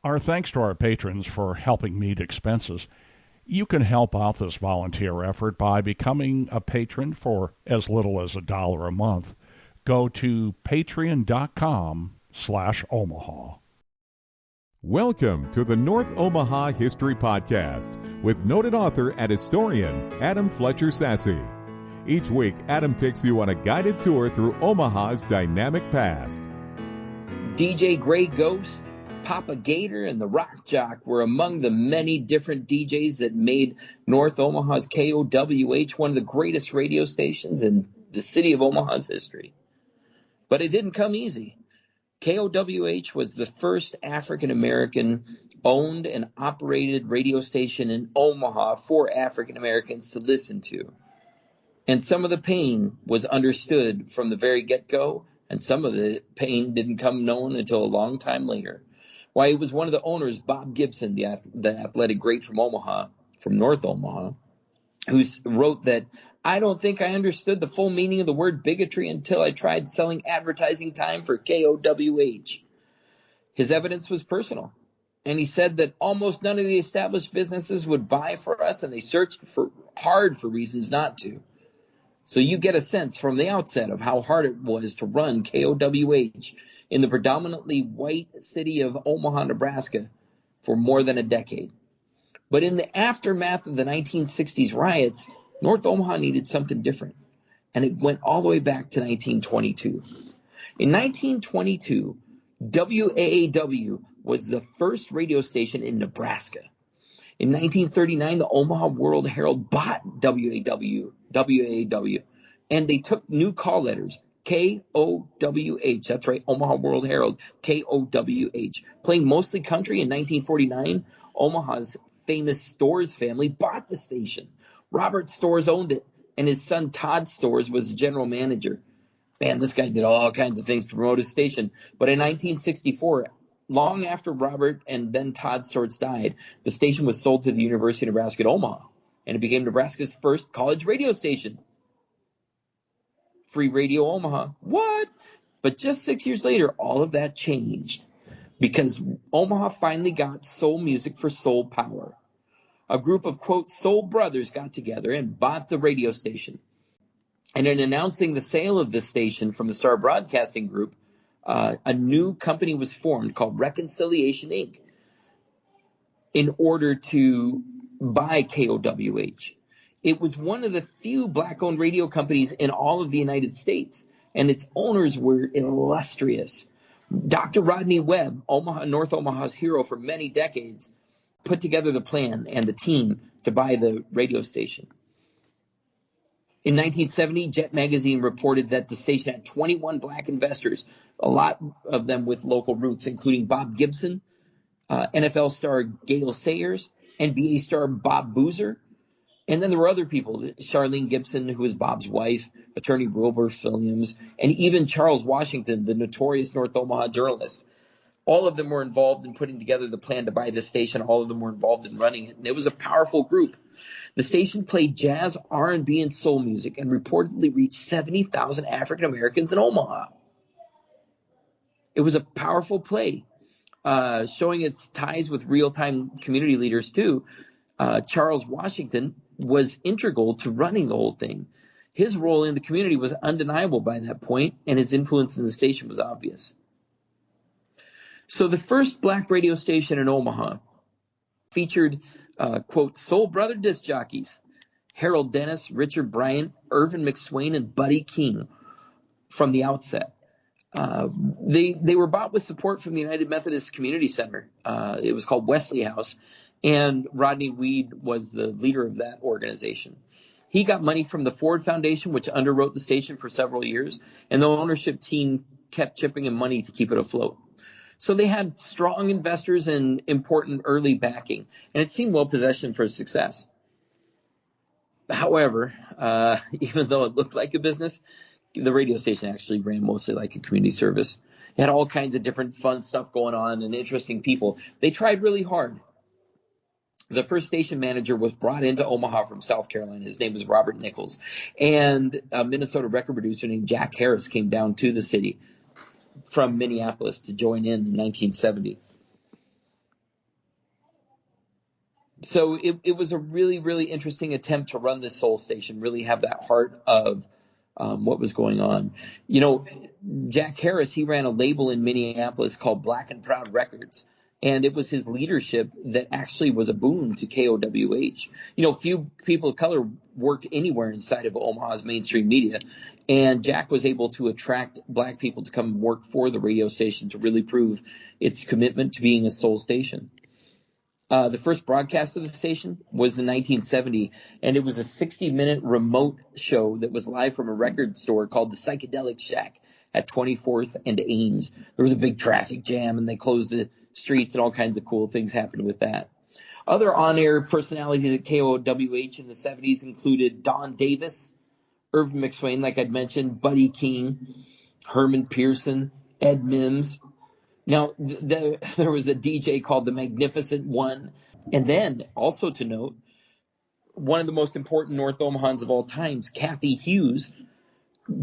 Our thanks to our patrons for helping meet expenses. You can help out this volunteer effort by becoming a patron for as little as $1 a month. Go to patreon.com/Omaha. Welcome to the North Omaha History Podcast with noted author and historian Adam Fletcher Sassy. Each week, Adam takes you on a guided tour through Omaha's dynamic past. DJ Grey Ghost, Papa Gator, and the Rock Jock were among the many different DJs that made North Omaha's KOWH one of the greatest radio stations in the city of Omaha's history. But it didn't come easy. KOWH was the first African-American owned and operated radio station in Omaha for African-Americans to listen to. And some of the pain was understood from the very get-go, and some of the pain didn't come known until a long time later. Why, it was one of the owners, Bob Gibson, the athletic great from Omaha, from North Omaha, who wrote that, "I don't think I understood the full meaning of the word bigotry until I tried selling advertising time for KOWH." His evidence was personal, and he said that almost none of the established businesses would buy for us, and they searched hard for reasons not to. So you get a sense from the outset of how hard it was to run KOWH in the predominantly white city of Omaha, Nebraska, for more than a decade. But in the aftermath of the 1960s riots, North Omaha needed something different, and it went all the way back to 1922. In 1922, WAAW was the first radio station in Nebraska. In 1939, the Omaha World Herald bought WAAW, and they took new call letters, KOWH, that's right, Omaha World Herald, KOWH. Playing mostly country in 1949, Omaha's famous Storrs family bought the station. Robert Storrs owned it, and his son Todd Storrs was the general manager. Man, this guy did all kinds of things to promote his station. But in 1964, long after Robert and then Todd Storrs died, the station was sold to the University of Nebraska at Omaha, and it became Nebraska's first college radio station. Free Radio Omaha. What? But just 6 years later, all of that changed because Omaha finally got soul music for soul power. A group of, quote, soul brothers got together and bought the radio station. And in announcing the sale of this station from the Star Broadcasting Group, a new company was formed called Reconciliation, Inc. in order to buy KOWH. It was one of the few black-owned radio companies in all of the United States, and its owners were illustrious. Dr. Rodney Webb, North Omaha's hero for many decades, put together the plan and the team to buy the radio station. In 1970, Jet Magazine reported that the station had 21 black investors, a lot of them with local roots, including Bob Gibson, NFL star Gale Sayers, NBA star Bob Boozer, and then there were other people, Charlene Gibson, who was Bob's wife, attorney Wilbur Williams, and even Charles Washington, the notorious North Omaha journalist. All of them were involved in putting together the plan to buy this station. All of them were involved in running it, and it was a powerful group. The station played jazz, R&B, and soul music and reportedly reached 70,000 African Americans in Omaha. It was a powerful play, showing its ties with real-time community leaders, too. Charles Washington was integral to running the whole thing. His role in the community was undeniable by that point, and his influence in the station was obvious. So the first black radio station in Omaha featured, quote, soul brother disc jockeys, Harold Dennis, Richard Bryant, Irvin McSwain, and Buddy King from the outset. They were bought with support from the United Methodist Community Center. It was called Wesley House, and Rodney Weed was the leader of that organization. He got money from the Ford Foundation, which underwrote the station for several years, and the ownership team kept chipping in money to keep it afloat. So they had strong investors and important early backing, and it seemed well positioned for success. However, even though it looked like a business, the radio station actually ran mostly like a community service. It had all kinds of different fun stuff going on and interesting people. They tried really hard. The first station manager was brought into Omaha from South Carolina. His name was Robert Nichols. And a Minnesota record producer named Jack Harris came down to the city from Minneapolis to join in 1970. So it was a really, really interesting attempt to run this soul station, really have that heart of what was going on. You know, Jack Harris, he ran a label in Minneapolis called Black and Proud Records. And it was his leadership that actually was a boon to KOWH. You know, few people of color worked anywhere inside of Omaha's mainstream media. And Jack was able to attract black people to come work for the radio station to really prove its commitment to being a soul station. The first broadcast of the station was in 1970, and it was a 60-minute remote show that was live from a record store called the Psychedelic Shack at 24th and Ames. There was a big traffic jam, and they closed the streets, and all kinds of cool things happened with that. Other on-air personalities at KOWH in the 70s included Don Davis, Irvin McSwain, like I'd mentioned, Buddy King, Herman Pearson, Ed Mims. Now, there was a DJ called the Magnificent One. And then, also to note, one of the most important North Omahans of all times, Kathy Hughes,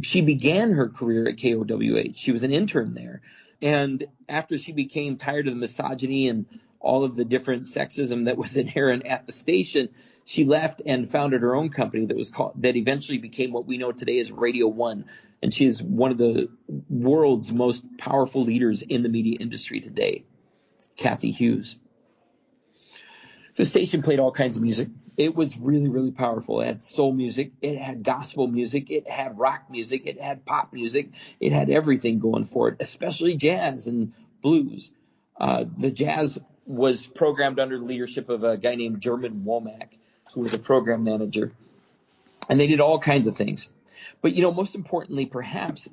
she began her career at KOWH. She was an intern there. And after she became tired of the misogyny and all of the different sexism that was inherent at the station, she left and founded her own company that eventually became what we know today as Radio One. And she is one of the world's most powerful leaders in the media industry today, Kathy Hughes. The station played all kinds of music. It was really, really powerful. It had soul music. It had gospel music. It had rock music. It had pop music. It had everything going for it, especially jazz and blues. The jazz was programmed under the leadership of a guy named German Womack, who was a program manager. And they did all kinds of things. But, you know, most importantly, perhaps,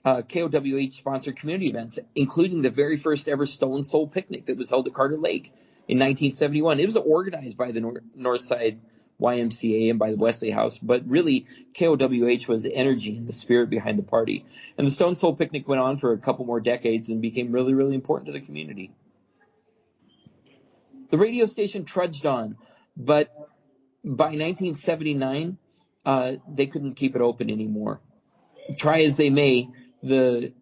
KOWH sponsored community events, including the very first ever Stone Soul Picnic that was held at Carter Lake in 1971. It was organized by the Northside YMCA and by the Wesley House, but really KOWH was the energy and the spirit behind the party. And the Stone Soul Picnic went on for a couple more decades and became really, really important to the community. The radio station trudged on, but by 1979, they couldn't keep it open anymore. Try as they may, the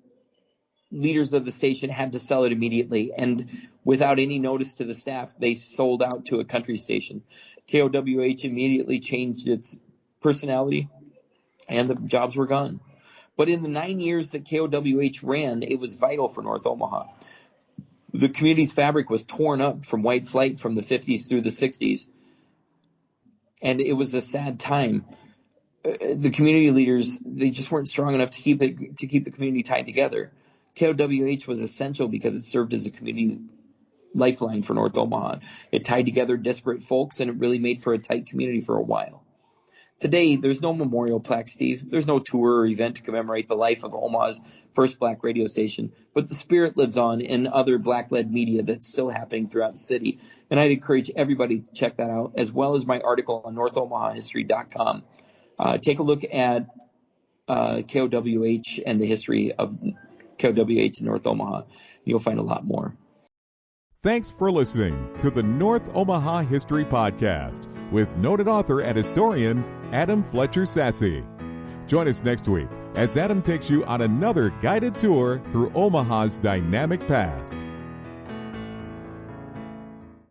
leaders of the station had to sell it immediately, and without any notice to the staff, they sold out to a country station. KOWH immediately changed its personality, and the jobs were gone. But in the 9 years that KOWH ran, it was vital for North Omaha. The community's fabric was torn up from white flight from the 50s through the 60s, and it was a sad time. The community leaders, they just weren't strong enough to keep the community tied together. KOWH was essential because it served as a community lifeline for North Omaha. It tied together disparate folks, and it really made for a tight community for a while. Today, there's no memorial plaque, Steve. There's no tour or event to commemorate the life of Omaha's first black radio station, but the spirit lives on in other black-led media that's still happening throughout the city. And I'd encourage everybody to check that out, as well as my article on NorthOmahaHistory.com. Take a look at KOWH and the history of KOWH in North Omaha. You'll find a lot more. Thanks for listening to the North Omaha History Podcast with noted author and historian Adam Fletcher Sassy. Join us next week as Adam takes you on another guided tour through Omaha's dynamic past.